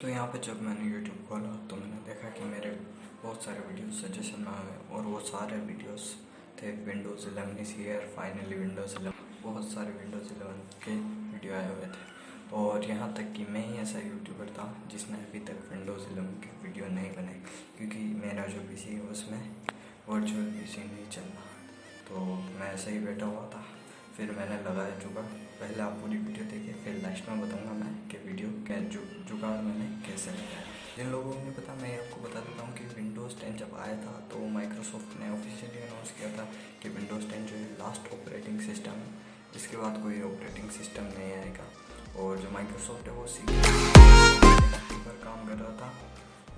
तो यहाँ पे जब मैंने YouTube खोला तो मैंने देखा कि मेरे बहुत सारे वीडियोस सजेशन में आए और वो सारे वीडियोस थे विंडोज़ 11 इस ईयर फाइनली विंडोज़ 11 बहुत सारे विंडोज़ 11 के वीडियो आए हुए थे। और यहाँ तक कि मैं ही ऐसा यूट्यूबर था जिसने अभी तक विंडोज़ 11 के वीडियो नहीं बनाए, क्योंकि मेरा जो पीसी है उसमें वर्चुअल पीसी नहीं चल रहा। तो मैं ऐसे ही बैठा हुआ था, फिर मैंने लगाया जुगाड़। पहले आप पूरी वीडियो देखिए, फिर लास्ट में बताऊंगा मैं कि वीडियो क्या जुगाड़ मैंने कैसे लगाया। जिन लोगों को नहीं पता, मैं आपको बता देता हूँ कि विंडोज़ 10 जब आया था तो माइक्रोसॉफ्ट ने ऑफिशियली अनाउंस किया था कि विंडोज़ 10 जो है लास्ट ऑपरेटिंग सिस्टम है, इसके बाद कोई ऑपरेटिंग सिस्टम नहीं आएगा। और जो माइक्रोसॉफ्ट है वो पर काम कर रहा था,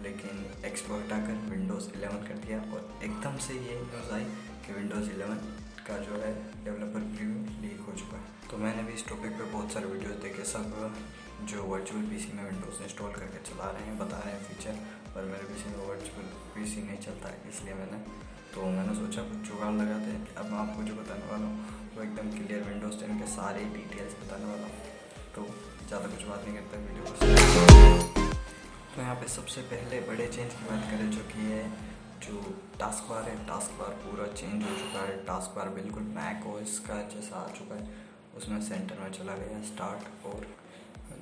लेकिन एक्सपर्ट आकर विंडोज़ 11 कर दिया और एकदम से ये न्यूज़ आई कि विंडोज़ 11 का जो है डेवलपर प्रीव्यू लीक हो चुका है। तो मैंने भी इस टॉपिक पे बहुत सारे वीडियोस देखे, सब जो वर्चुअल पीसी में विंडोज़ इंस्टॉल करके चला रहे हैं, बता रहे हैं फीचर, पर मेरे पीसी में वर्चुअल पीसी नहीं चलता है, इसलिए मैंने सोचा कुछ जुगाड़ लगाते हैं। अब मैं आपको जो बताने वाला हूँ वो एकदम क्लियर विंडोज़ 10 के सारे डिटेल्स बताने वाला हूँ। तो ज़्यादा कुछ बात नहीं करता वीडियो को। तो यहाँ पे सबसे पहले बड़े चेंज की बात करें, जो कि है जो टास्क बार है, टास्क बार पूरा चेंज हो चुका है। टास्क बार बिल्कुल मैक ओएस का जैसा आ चुका है, उसमें सेंटर में चला गया स्टार्ट। और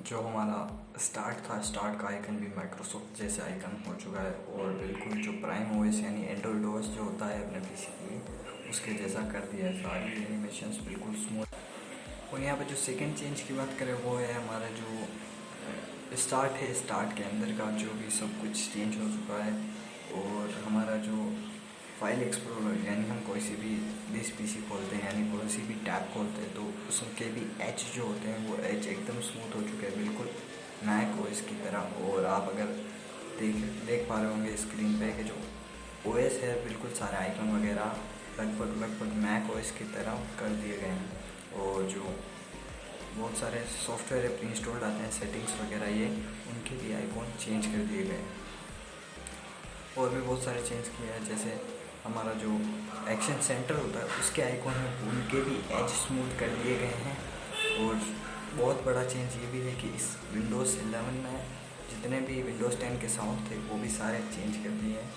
जो हमारा स्टार्ट था, स्टार्ट का आइकन भी माइक्रोसॉफ्ट जैसे आइकन हो चुका है। और बिल्कुल जो प्राइम ओएस यानी एंड्रॉइड ओएस जो होता है अपने पीसी के लिए, उसके जैसा कर दिया है। सारी एनिमेशंस बिल्कुल स्मूथ। और यहाँ पे जो सेकंड चेंज की बात करें वो है हमारा जो स्टार्ट है, स्टार्ट के अंदर का जो भी सब कुछ चेंज हो चुका है। और हमारा जो फाइल एक्सप्लोरर यानी हम कोई सी भी दिस पीसी खोलते हैं, यानी कोई सी भी टैब खोलते हैं, तो उसके भी एज जो होते हैं वो एज एकदम स्मूथ हो चुके हैं, बिल्कुल मैक ओएस की तरह। और आप अगर देख पा रहे होंगे स्क्रीन पे कि जो ओएस है बिल्कुल सारे आइकन वगैरह लगभग मैक ओएस की तरह कर दिए गए हैं। और जो बहुत सारे सॉफ्टवेयर इंस्टॉल्ड आते हैं, सेटिंग्स वगैरह, ये उनके भी आइकॉन चेंज कर दिए गए हैं। और भी बहुत सारे चेंज किए हैं, जैसे हमारा जो एक्शन सेंटर होता है उसके आइकॉन में उनके भी एज स्मूथ कर दिए गए हैं। और बहुत बड़ा चेंज ये भी है कि इस विंडोज़ 11 में जितने भी विंडोज़ 10 के साउंड थे वो भी सारे चेंज कर दिए हैं।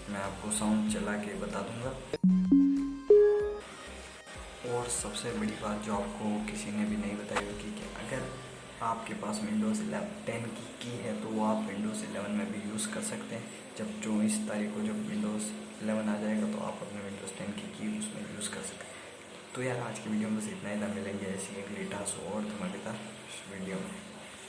मैं आपको साउंड चला के बता दूंगा। और सबसे बड़ी बात जो आपको किसी ने भी नहीं बताई होगी कि अगर आपके पास विंडोज़ 10 की है तो वो आप विंडोज़ 11 में भी यूज़ कर सकते हैं। जब 24 तारीख को जब विंडोज़ 11 आ जाएगा तो आप अपने विंडोज़ 10 की उसमें यूज़ कर सकते हैं। तो यार आज की वीडियो में बस इतना ही था। मिलेंगे ऐसी एक लेटेस्ट और धमाकेदार वीडियो में।